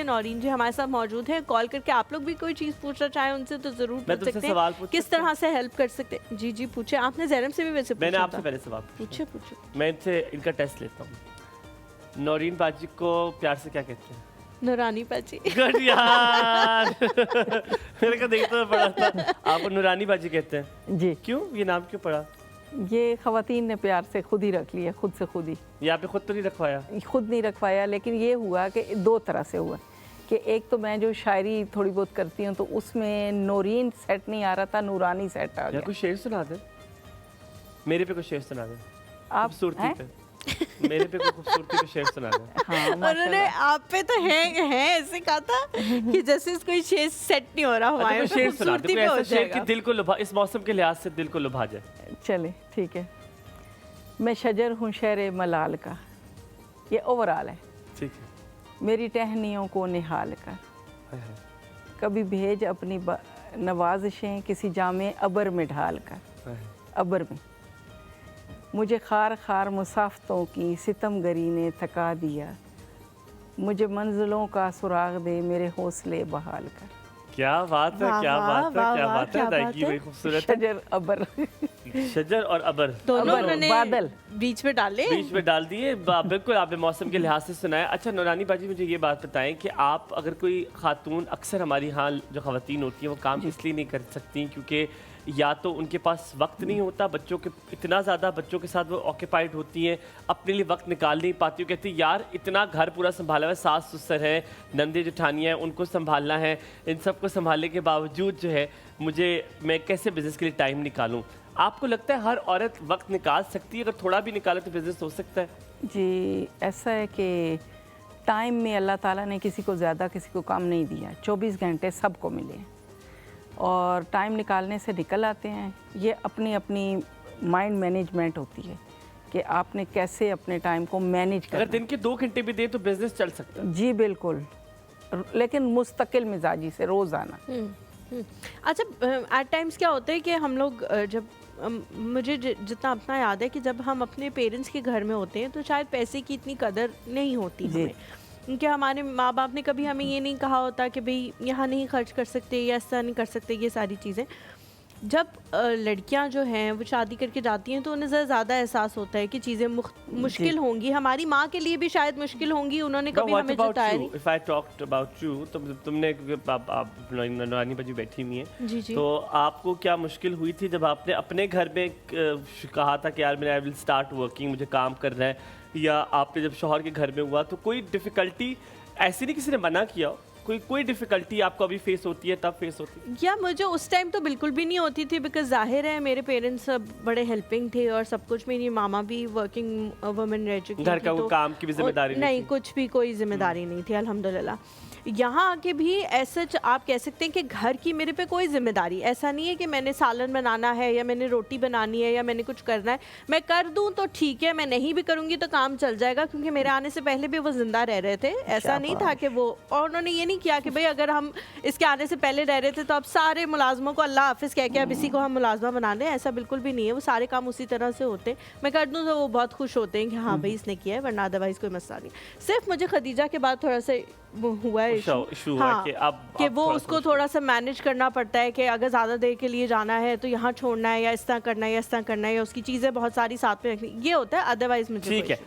नौरीन जी हमारे साथ मौजूद हैं, कॉल करके आप लोग भी कोई चीज़ पूछना चाहें उनसे तो ज़रूर पूछ सकते हैं। किस तरह से हेल्प कर सकते हैं? जी जी पूछे। आपने ज़ैनब से भी वैसे पूछा? मैंने आपसे पहले सवाल पूछे। मैं इनसे इनका टेस्ट लेता हूँ। नौरीन बाजी को प्यार से क्या कहते हैं? नूरानी बाजी। गुड यार। मेरे को देखते पड़ा था आप नूरानी बाजी कहते हैं जी। क्यों ये नाम क्यों पड़ा? ये ख़वातीन ने प्यार से खुद ही रख लिया, खुद से खुद ही। ये आपने खुद तो नहीं रखवाया? खुद नहीं रखवाया, लेकिन ये हुआ कि दो तरह से हुआ कि एक तो मैं जो शायरी थोड़ी बहुत करती हूँ तो उसमें नौरीन सेट नहीं आ रहा था, नूरानी सेट आ गया। कुछ शेर सुना दे मेरे पे, कुछ शेर सुना दे आप खूबसूरती पे। मेरे पे कोई खूबसूरती पे शेर सुना दे। हाँ, उन्होंने आप पे तो है ऐसे कहा था कि जैसे कोई शेर सेट नहीं हो रहा हमारे अच्छा, शेर सुना दे, कोई ऐसा शेर कि जाएगा। दिल को लुभा, इस मौसम के लिहाज से दिल को लुभा जाए। चले ठीक है। मैं शजर हूँ शहर मलाल का, ये ओवरऑल है। ठीक है। मेरी टहनियों को निहाल कर, हाय हाय। कभी भेज अपनी नवाजिशें किसी जामे अबर में ढाल कर, हाय। अबर में। मुझे खार खार मुसाफतों की सितमगरी ने थका दिया, मुझे मंजिलों का सुराग दे मेरे हौसले बहाल कर। क्या बात है, क्या बात है, क्या बात है, अदायगी बड़ी खूबसूरत है। शजर अबर। शजर और अबर दोनों उन्होंने बादल बीच में डाले, बीच में डाल दिए। बिल्कुल आपने मौसम के लिहाज से सुनाया। अच्छा नूरानी बाजी, मुझे ये बात बताएं कि आप अगर कोई खातून, अक्सर हमारी यहाँ जो ख़वातीन होती हैं वो काम इसलिए नहीं कर सकती क्योंकि या तो उनके पास वक्त नहीं होता, बच्चों के इतना ज़्यादा बच्चों के साथ वो ऑक्यूपाइड होती हैं, अपने लिए वक्त निकाल नहीं पाती। वो कहती यार इतना घर पूरा संभाला हुआ है, सास ससुर है, नंदे जेठानियाँ हैं, उनको संभालना है, इन सब को संभालने के बावजूद जो है मैं कैसे बिज़नेस के लिए टाइम निकालूँ? आपको लगता है हर औरत वक्त निकाल सकती है? अगर थोड़ा भी निकाले तो बिज़नेस हो सकता है? जी, ऐसा है कि टाइम में अल्लाह ताला ने किसी को ज़्यादा किसी को कम नहीं दिया। 24 घंटे सबको मिले हैं और टाइम निकालने से निकल आते हैं। ये अपनी अपनी माइंड मैनेजमेंट होती है कि आपने कैसे अपने टाइम को मैनेज करना। अगर दिन के 2 घंटे भी दे तो बिज़नेस चल सकता है? जी बिल्कुल, लेकिन मुस्तकिल मिजाजी से रोज़ाना। अच्छा एट टाइम्स क्या होता है कि हम लोग जब मुझे जितना अपना याद है कि जब हम अपने पेरेंट्स के घर में होते हैं तो शायद पैसे की इतनी कदर नहीं होती हमें, क्योंकि हमारे माँ बाप ने कभी हमें ये नहीं कहा होता कि भाई यहाँ नहीं खर्च कर सकते या ऐसा नहीं कर सकते, ये सारी चीज़ें। जब लड़कियां जो हैं वो शादी करके जाती हैं तो उन्हें ज़्यादा एहसास होता है कि चीज़ें मुश्किल होंगी, हमारी माँ के लिए भी शायद मुश्किल होंगी, उन्होंने कभी हमें जताया नहीं। If I talked about you, तो तुमने आप नूरानी बाजी बैठी हुई हैं, जी जी, तो आपको क्या मुश्किल हुई थी जब आपने अपने घर में कहा था कि यार मैं आई विल स्टार्ट वर्किंग, मुझे काम करना है, या आपने जब शौहर के घर में हुआ तो कोई डिफ़िकल्टी ऐसी नहीं किसी ने मना किया हो? कोई डिफ़िकल्टी आपको अभी फेस होती है, तब फेस होती है? या मुझे उस टाइम तो बिल्कुल भी नहीं होती थी, बिकॉज जाहिर है मेरे पेरेंट्स बड़े हेल्पिंग थे और सब कुछ। मेरी मामा भी वर्किंग वुमेन रह चुकी थी, घर का वो काम की भी जिम्मेदारी नहीं, कुछ भी कोई जिम्मेदारी नहीं थी अल्हम्दुलिल्लाह। यहाँ आके भी ऐसा आप कह सकते हैं कि घर की मेरे पे कोई जिम्मेदारी ऐसा नहीं है कि मैंने सालन बनाना है या मैंने रोटी बनानी है या मैंने कुछ करना है। मैं कर दूँ तो ठीक है, मैं नहीं भी करूँगी तो काम चल जाएगा, क्योंकि मेरे आने से पहले भी वो जिंदा रह रहे थे। ऐसा नहीं था कि वो, और उन्होंने ये नहीं किया कि भाई अगर हम इसके आने से पहले रह रहे थे तो अब सारे मुलाजमों को अल्लाह हाफिज़ कह के अब इसी को हम मुलाजमा बना दें, ऐसा बिल्कुल भी नहीं है। वो सारे काम उसी तरह से होते, मैं कर दूँ तो वो बहुत खुश होते हैं कि हाँ भाई इसने किया है, वरना अदरवाइज़ कोई मसला नहीं। सिर्फ मुझे खदीजा के बाद थोड़ा सा हुआ है इशू, हाँ, कि वो उसको थोड़ा सा मैनेज करना पड़ता है कि अगर ज़्यादा देर के लिए जाना है तो यहाँ छोड़ना है या इस तरह करना है या इस तरह करना है, या उसकी चीज़ें बहुत सारी साथ में रखनी, ये होता है। अदरवाइज मुझे ठीक है।